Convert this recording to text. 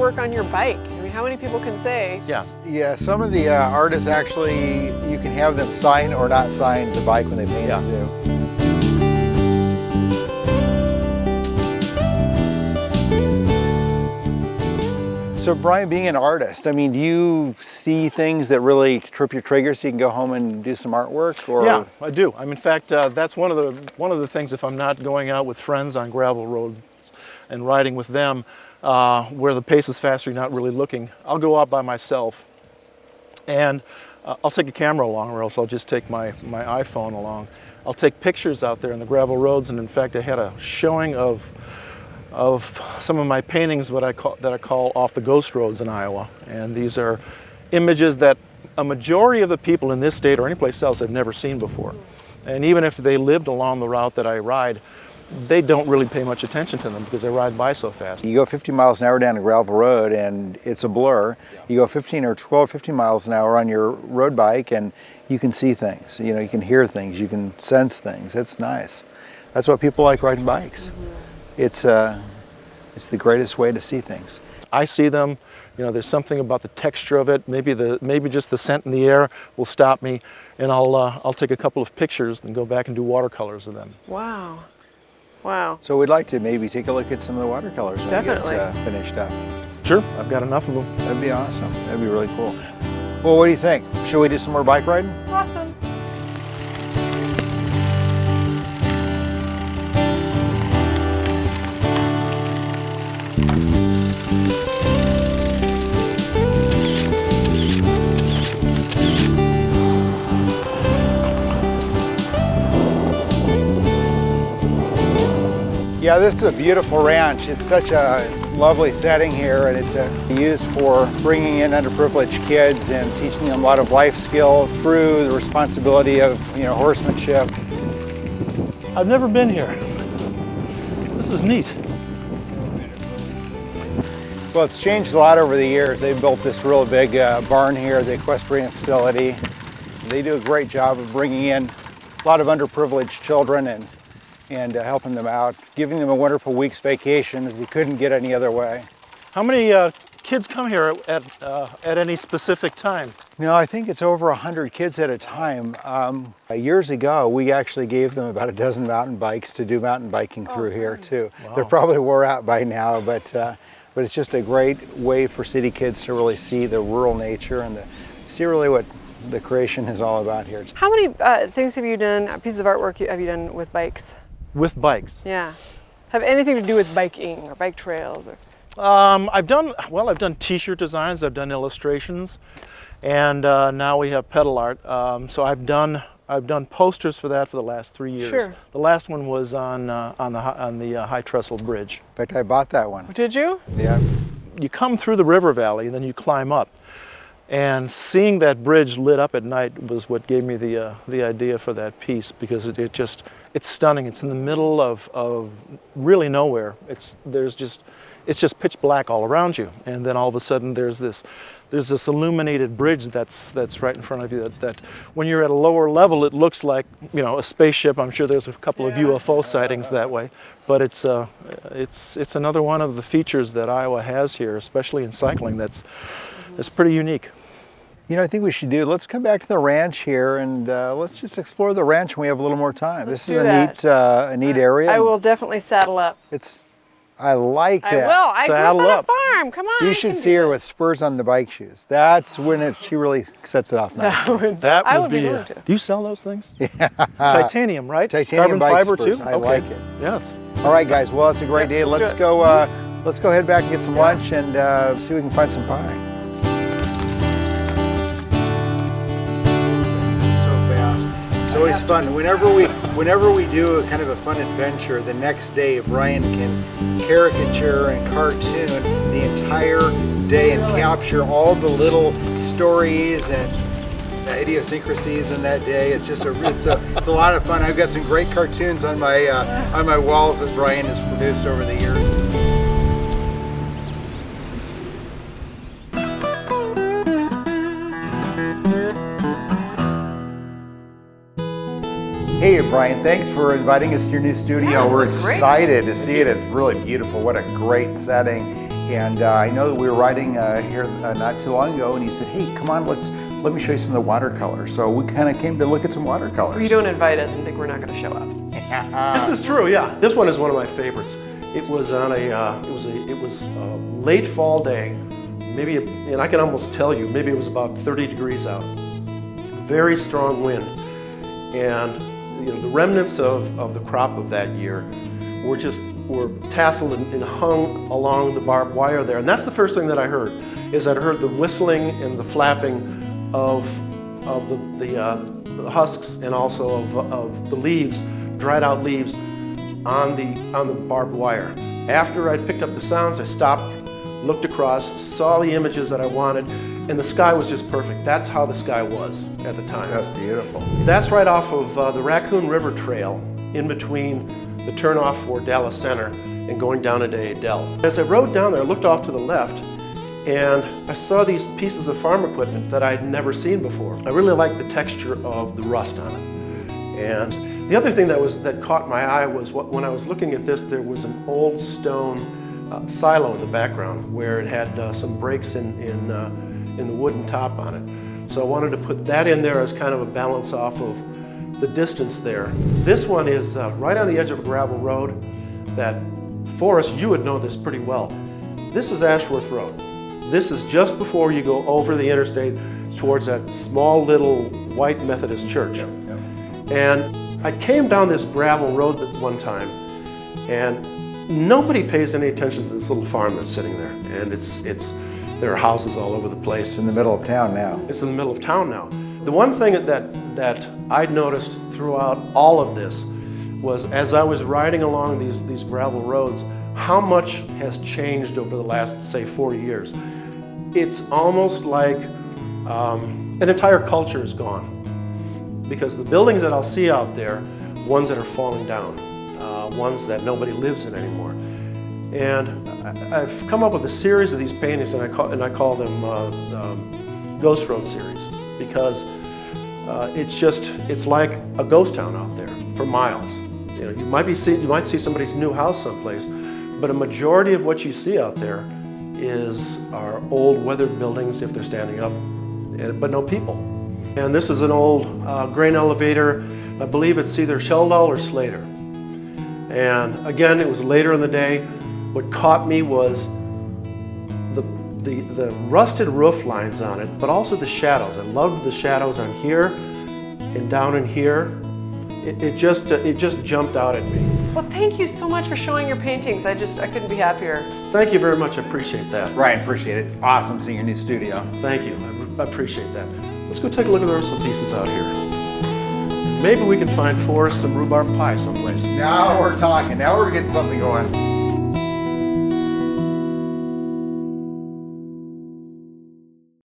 artwork on your bike. I mean, how many people can say? Yeah, some of the artists actually, you can have them sign or not sign the bike when they paint it too. So Brian, being an artist, I mean, do you see things that really trip your trigger so you can go home and do some artwork? Or? Yeah, I do. In fact, that's one of the things. If I'm not going out with friends on gravel roads and riding with them, where the pace is faster, you're not really looking, I'll go out by myself, and I'll take a camera along, or else I'll just take my iPhone along. I'll take pictures out there on the gravel roads, and in fact, I had a showing of some of my paintings that I call off the ghost roads in Iowa. And these are images that a majority of the people in this state or anyplace else have never seen before. And even if they lived along the route that I ride, they don't really pay much attention to them because they ride by so fast. You go 50 miles an hour down a gravel road and it's a blur. You go 15 or 12, 15 miles an hour on your road bike and you can see things, you know, you can hear things, you can sense things. It's nice. That's what people like riding bikes. It's the greatest way to see things. I see them, you know, there's something about the texture of it, maybe just the scent in the air will stop me, and I'll take a couple of pictures and go back and do watercolors of them. Wow. Wow. So we'd like to maybe take a look at some of the watercolors when Definitely. we get finished up. Sure, I've got enough of them. That'd be awesome. That'd be really cool. Well, what do you think? Should we do some more bike riding? Awesome. Yeah, this is a beautiful ranch. It's such a lovely setting here, and it's used for bringing in underprivileged kids and teaching them a lot of life skills through the responsibility of, you know, horsemanship. I've never been here. This is neat. Well, it's changed a lot over the years. They built this real big barn here, the equestrian facility. They do a great job of bringing in a lot of underprivileged children and helping them out, giving them a wonderful week's vacation that we couldn't get any other way. How many kids come here at any specific time? You know, I think it's over 100 kids at a time. Years ago, we actually gave them about a dozen mountain bikes to do mountain biking through here too. Wow. They're probably wore out by now, but it's just a great way for city kids to really see the rural nature and see really what the creation is all about here. How many things have you done, pieces of artwork have you done with bikes? With bikes? Yeah. Have anything to do with biking or bike trails? Or? I've done t-shirt designs, I've done illustrations, and now we have pedal art. So I've done posters for that for the last 3 years. Sure. The last one was on the High Trestle Bridge. In fact, I bought that one. Did you? Yeah. You come through the river valley, and then you climb up. And seeing that bridge lit up at night was what gave me the idea for that piece, because it's stunning. It's in the middle of really nowhere. It's just pitch black all around you, and then all of a sudden there's this illuminated bridge that's right in front of you. That when you're at a lower level, it looks like, you know, a spaceship. I'm sure there's a couple of UFO sightings that way, but it's another one of the features that Iowa has here, especially in cycling. That's pretty unique. You know, I think we should let's come back to the ranch here and let's just explore the ranch when we have a little more time. This is a neat area. I will definitely saddle up. I like that. I will. I grew up on a farm. Come on. You should see her with spurs on the bike shoes. That's when she really sets it off nice. That would be willing to. Do you sell those things? Yeah. Titanium, right? Titanium Carbon fiber spurs. too? I like it. Yes. All right, guys. Well, it's a great day. Let's go head back and get some lunch and see if we can find some pie. It's always fun. Whenever we do a kind of a fun adventure, the next day Brian can caricature and cartoon the entire day and capture all the little stories and idiosyncrasies in that day. It's just it's a lot of fun. I've got some great cartoons on my walls that Brian has produced over the years. Hey Brian, thanks for inviting us to your new studio. Yeah, We're this is great. excited to see it. It's really beautiful. What a great setting. And I know that we were riding here not too long ago, and he said, "Hey, come on, let me show you some of the watercolors." So we kind of came to look at some watercolors. You don't invite us and think we're not going to show up. This is true, yeah. This one is one of my favorites. It was on a late fall day, maybe, and I can almost tell you, maybe it was about 30 degrees out. Very strong wind, and the remnants of the crop of that year were tasseled and hung along the barbed wire there. And that's the first thing that I heard, is that I heard the whistling and the flapping of the husks and also of the leaves, dried out leaves on the barbed wire. After I picked up the sounds, I stopped, looked across, saw the images that I wanted, and the sky was just perfect. That's how the sky was at the time. That's beautiful. That's right off of the Raccoon River Trail, in between the turnoff for Dallas Center and going down into Adel. As I rode down there, I looked off to the left, and I saw these pieces of farm equipment that I'd never seen before. I really liked the texture of the rust on it. And the other thing that caught my eye was when I was looking at this, there was an old stone silo in the background where it had some breaks in the wooden top on it. So I wanted to put that in there as kind of a balance off of the distance there. This one is right on the edge of a gravel road that, Forrest, you would know this pretty well. This is Ashworth Road. This is just before you go over the interstate towards that small little white Methodist church. Yep. And I came down this gravel road at one time, and nobody pays any attention to this little farm that's sitting there. And there are houses all over the place. It's in the middle of town now. It's in the middle of town now. The one thing that I'd noticed throughout all of this was, as I was riding along these gravel roads, how much has changed over the last, say, 40 years. It's almost like an entire culture is gone. Because the buildings that I'll see out there, ones that are falling down, ones that nobody lives in anymore. And I've come up with a series of these paintings, and I call them Ghost Road series, because it's like a ghost town out there for miles. You might see somebody's new house someplace, but a majority of what you see out there are old weathered buildings if they're standing up, but no people. And this is an old grain elevator. I believe it's either Sheldall or Slater. And again, it was later in the day. What caught me was the rusted roof lines on it, but also the shadows. I loved the shadows on here and down in here. It just jumped out at me. Well, thank you so much for showing your paintings. I couldn't be happier. Thank you very much. I appreciate that. Ryan, appreciate it. Awesome seeing your new studio. Thank you. I appreciate that. Let's go take a look at the rest of the pieces out here. Maybe we can find Forrest some rhubarb pie someplace. Now we're talking. Now we're getting something going.